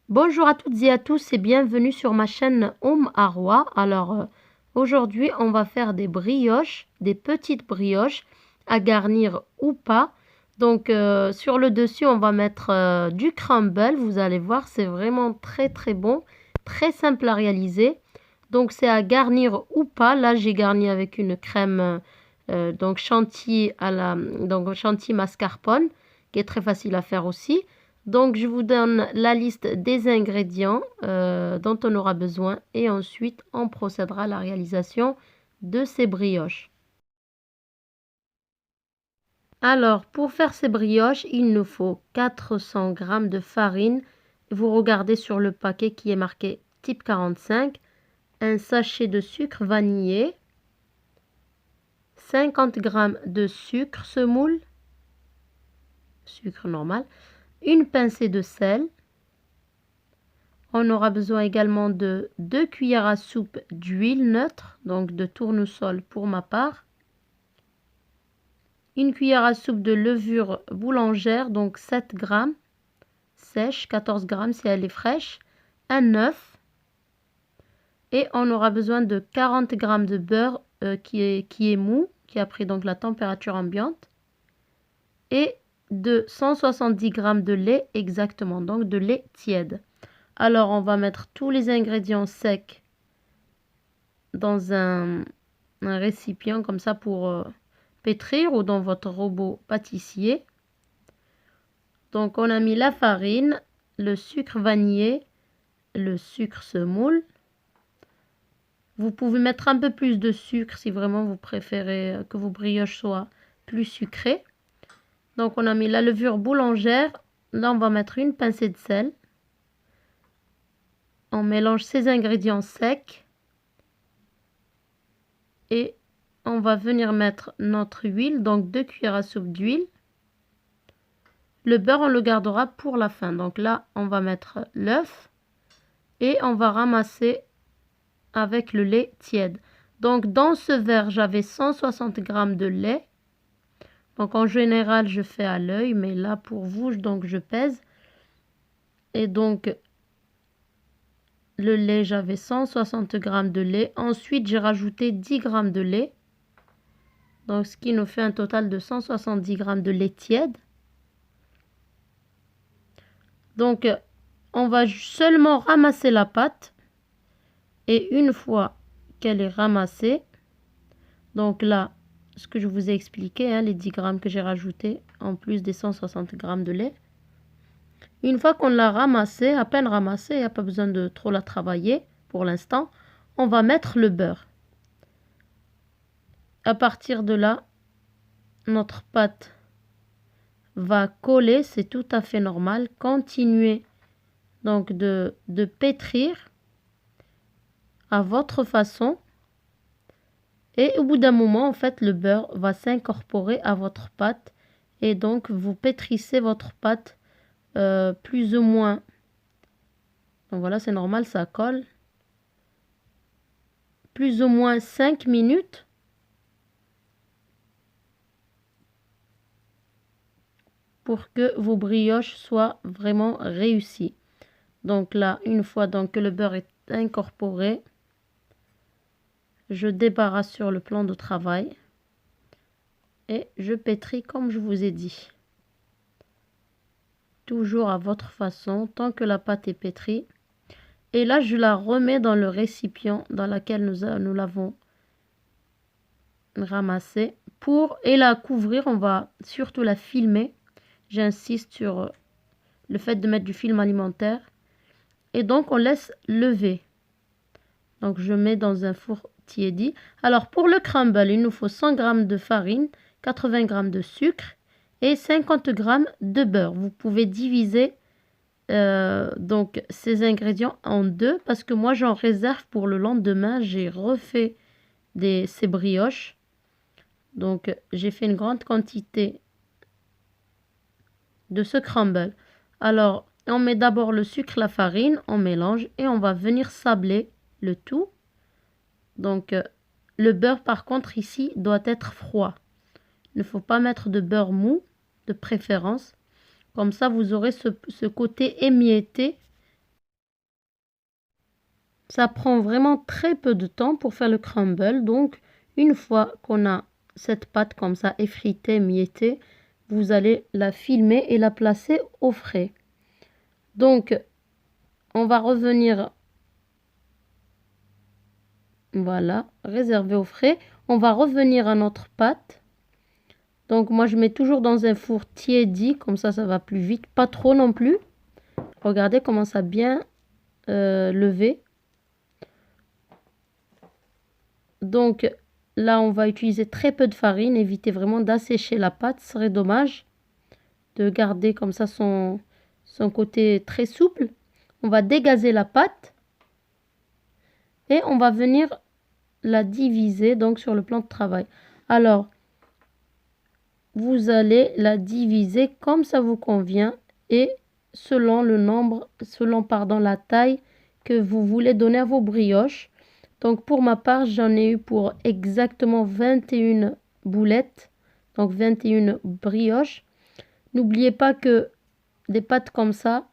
Bonjour à toutes et à tous et bienvenue sur ma chaîne Arwa. Aujourd'hui on va faire des brioches, des petites brioches à garnir ou pas. Sur le dessus on va mettre du crumble, vous allez voir c'est vraiment très bon, très simple à réaliser. Donc c'est à garnir ou pas. Là j'ai garni avec une crème chantilly chantilly mascarpone qui est très facile à faire aussi. Donc, je vous donne la liste des ingrédients dont on aura besoin et ensuite on procédera à la réalisation de ces brioches. Alors, pour faire ces brioches, il nous faut 400 g de farine. Vous regardez sur le paquet qui est marqué type 45, un sachet de sucre vanillé, 50 g de sucre semoule, sucre normal, une pincée de sel. On aura besoin également de 2 cuillères à soupe d'huile neutre, donc de tournesol pour ma part. Une cuillère à soupe de levure boulangère, donc 7 g, sèche, 14 g si elle est fraîche. Un œuf. Et on aura besoin de 40 g de beurre qui est mou, qui a pris donc la température ambiante. Et de 170 g de lait exactement, donc de lait tiède. Alors, on va mettre tous les ingrédients secs dans un récipient comme ça pour pétrir ou dans votre robot pâtissier. Donc, on a mis la farine, le sucre vanillé, le sucre semoule. Vous pouvez mettre un peu plus de sucre si vraiment vous préférez que vos brioches soient plus sucrées. Donc, on a mis la levure boulangère. Là, on va mettre une pincée de sel. On mélange ces ingrédients secs et on va venir mettre notre huile, donc 2 cuillères à soupe d'huile. Le beurre, on le gardera pour la fin. Donc là, on va mettre l'œuf et on va ramasser avec le lait tiède. Donc dans ce verre, j'avais 160 g de lait. Donc en général, je fais à l'œil, mais là pour vous, donc je pèse. Et donc le lait, j'avais 160 g de lait. Ensuite, j'ai rajouté 10 g de lait. Donc, ce qui nous fait un total de 170 g de lait tiède. Donc, on va seulement ramasser la pâte. Et une fois qu'elle est ramassée, donc là, ce que je vous ai expliqué, hein, les 10 g que j'ai rajoutés en plus des 160 g de lait. Une fois qu'on l'a ramassée, à peine ramassée, il n'y a pas besoin de trop la travailler pour l'instant, on va mettre le beurre. À partir de là, notre pâte va coller, c'est tout à fait normal. Continuez donc de pétrir à votre façon. Et au bout d'un moment, en fait, le beurre va s'incorporer à votre pâte. Et donc, vous pétrissez votre pâte plus ou moins. Donc voilà, c'est normal, ça colle. Plus ou moins 5 minutes. Pour que vos brioches soient vraiment réussies. Donc là, une fois donc que le beurre est incorporé, je débarrasse sur le plan de travail et je pétris comme je vous ai dit. Toujours à votre façon, tant que la pâte est pétrie. Et là, je la remets dans le récipient dans lequel nous l'avons ramassée. Et la couvrir, on va surtout la filmer. J'insiste sur le fait de mettre du film alimentaire. Et donc, on laisse lever. Donc, je mets dans un four tiédi. Alors, pour le crumble, il nous faut 100 g de farine, 80 g de sucre et 50 g de beurre. Vous pouvez diviser donc ces ingrédients en deux parce que moi, j'en réserve pour le lendemain. J'ai refait ces brioches. Donc, j'ai fait une grande quantité de ce crumble. Alors, on met d'abord le sucre, la farine, on mélange et on va venir sabler le tout. Donc, le beurre, par contre, ici, doit être froid. Il ne faut pas mettre de beurre mou, de préférence. Comme ça, vous aurez ce côté émietté Ça prend vraiment très peu de temps pour faire le crumble. Donc, une fois qu'on a cette pâte comme ça, effritée, miettée, vous allez la filmer et la placer au frais. Donc, on va revenir, voilà, réserver au frais. On va revenir à notre pâte. Donc, moi, je mets toujours dans un four tiédi, comme ça va plus vite. Pas trop non plus. Regardez comment ça a bien levé. Donc, là, on va utiliser très peu de farine. Évitez vraiment d'assécher la pâte. Ce serait dommage de garder comme ça son côté très souple. On va dégazer la pâte. Et on va venir la diviser donc sur le plan de travail. Alors, vous allez la diviser comme ça vous convient et selon le nombre, selon la taille que vous voulez donner à vos brioches. Donc pour ma part, j'en ai eu pour exactement 21 boulettes, donc 21 brioches. N'oubliez pas que des pâtes comme ça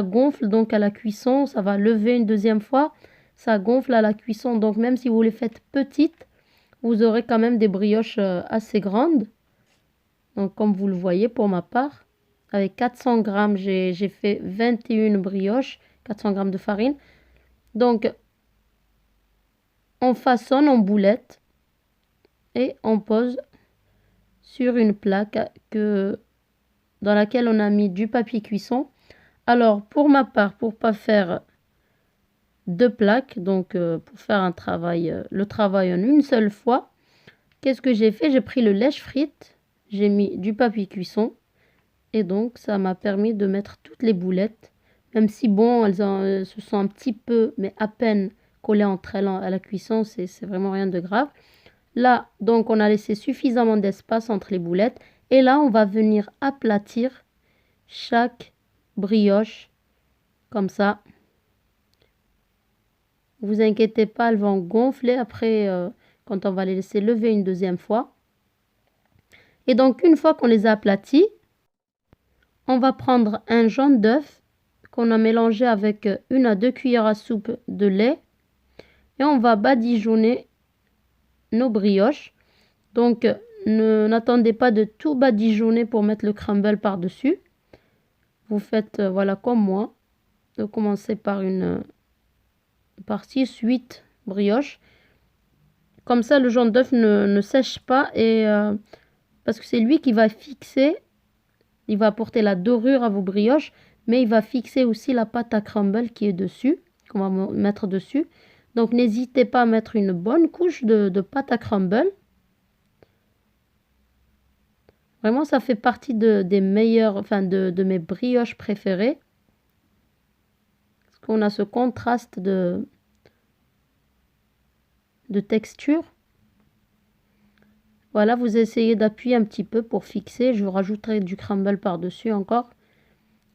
gonfle donc à la cuisson, ça va lever une deuxième fois, ça gonfle à la cuisson. Donc même si vous les faites petites, vous aurez quand même des brioches assez grandes. Donc comme vous le voyez pour ma part, avec 400 grammes, j'ai fait 21 brioches, 400 grammes de farine. Donc on façonne en boulettes et on pose sur une plaque dans laquelle on a mis du papier cuisson. Alors pour ma part, pour pas faire deux plaques, donc pour faire le travail en une seule fois, qu'est-ce que j'ai fait? J'ai pris le lèche-frite, j'ai mis du papier cuisson et donc ça m'a permis de mettre toutes les boulettes, même si bon, elles se sont un petit peu, mais à peine collées entre elles à la cuisson, c'est vraiment rien de grave. Là, donc on a laissé suffisamment d'espace entre les boulettes et là, on va venir aplatir chaque brioche comme ça. Vous inquiétez pas, elles vont gonfler après quand on va les laisser lever une deuxième fois. Et donc une fois qu'on les a aplaties, on va prendre un jaune d'œuf qu'on a mélangé avec 1 à 2 cuillères à soupe de lait et on va badigeonner nos brioches. Donc n'attendez pas de tout badigeonner pour mettre le crumble par-dessus. Vous faites voilà comme moi, de commencer par 6-8 brioches. Comme ça, le jaune d'œuf ne sèche pas et parce que c'est lui qui va fixer, il va apporter la dorure à vos brioches, mais il va fixer aussi la pâte à crumble qui est dessus, qu'on va mettre dessus. Donc n'hésitez pas à mettre une bonne couche de pâte à crumble. Vraiment, ça fait partie des meilleures, enfin de mes brioches préférées. Parce qu'on a ce contraste de texture. Voilà, vous essayez d'appuyer un petit peu pour fixer. Je vous rajouterai du crumble par-dessus encore.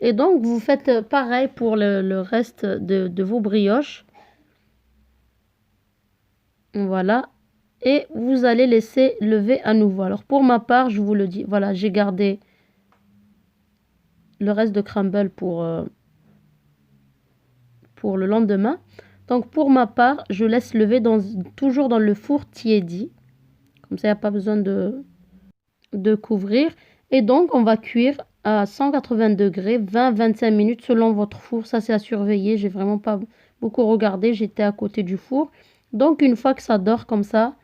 Et donc, vous faites pareil pour le reste de vos brioches. Voilà. Et vous allez laisser lever à nouveau. Alors, pour ma part, je vous le dis, voilà, j'ai gardé le reste de crumble pour le lendemain. Donc, pour ma part, je laisse lever toujours dans le four tiédi. Comme ça, il n'y a pas besoin de couvrir. Et donc, on va cuire à 180 degrés, 20-25 minutes selon votre four. Ça, c'est à surveiller. J'ai vraiment pas beaucoup regardé. J'étais à côté du four. Donc, une fois que ça dort comme ça,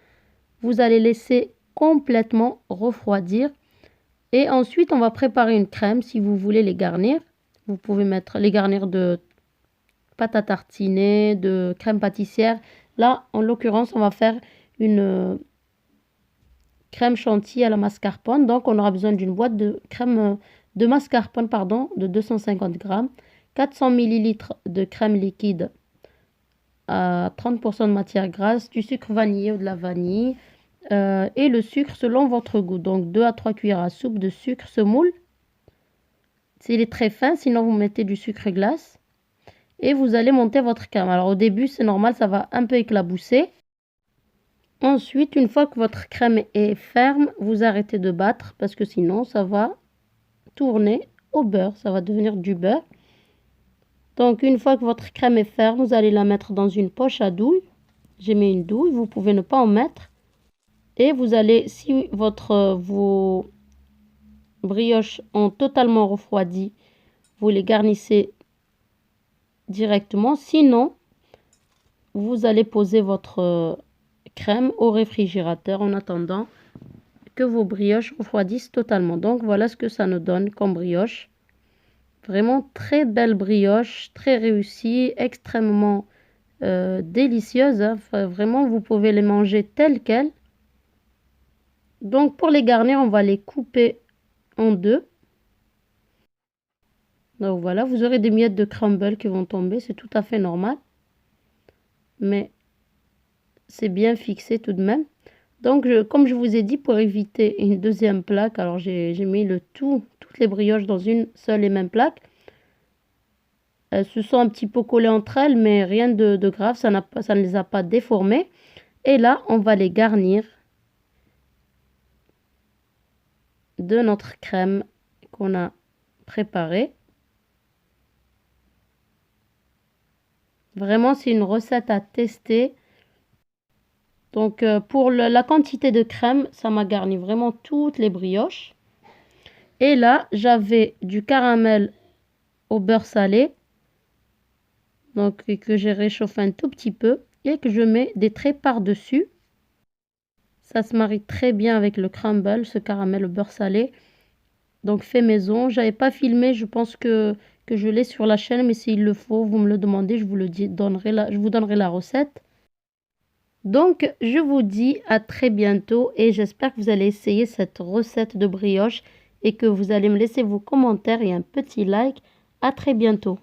vous allez laisser complètement refroidir. Et ensuite, on va préparer une crème si vous voulez les garnir. Vous pouvez les garnir de pâte à tartiner, de crème pâtissière. Là, en l'occurrence, on va faire une crème chantilly à la mascarpone. Donc, on aura besoin d'une boîte de crème de mascarpone, de 250 grammes, 400 ml de crème liquide à 30% de matière grasse, du sucre vanillé ou de la vanille et le sucre selon votre goût. Donc, 2 à 3 cuillères à soupe de sucre semoule. S'il est très fin, sinon vous mettez du sucre glace. Et vous allez monter votre crème. Alors, au début, c'est normal, ça va un peu éclabousser. Ensuite, une fois que votre crème est ferme, vous arrêtez de battre parce que sinon, ça va tourner au beurre. Ça va devenir du beurre. Donc, une fois que votre crème est ferme, vous allez la mettre dans une poche à douille. J'ai mis une douille, vous pouvez ne pas en mettre. Et vous allez, si vos brioches ont totalement refroidi, vous les garnissez directement. Sinon, vous allez poser votre crème au réfrigérateur en attendant que vos brioches refroidissent totalement. Donc, voilà ce que ça nous donne comme brioche. Vraiment très belle brioche, très réussie, extrêmement délicieuse. Hein. Enfin, vraiment, vous pouvez les manger telles quelles. Donc, pour les garnir, on va les couper en deux. Donc, voilà, vous aurez des miettes de crumble qui vont tomber. C'est tout à fait normal. Mais c'est bien fixé tout de même. Donc, comme je vous ai dit, pour éviter une deuxième plaque, alors j'ai mis toutes les brioches dans une seule et même plaque. Elles se sont un petit peu collées entre elles, mais rien de grave, ça ne les a pas déformées. Et là, on va les garnir de notre crème qu'on a préparée. Vraiment, c'est une recette à tester. Donc, pour la quantité de crème, ça m'a garni vraiment toutes les brioches. Et là, j'avais du caramel au beurre salé. Donc, que j'ai réchauffé un tout petit peu. Et que je mets des traits par-dessus. Ça se marie très bien avec le crumble, ce caramel au beurre salé. Donc, fait maison. J'avais pas filmé, je pense que je l'ai sur la chaîne. Mais s'il le faut, vous me le demandez, je vous donnerai la recette. Donc, je vous dis à très bientôt et j'espère que vous allez essayer cette recette de brioche et que vous allez me laisser vos commentaires et un petit like. À très bientôt.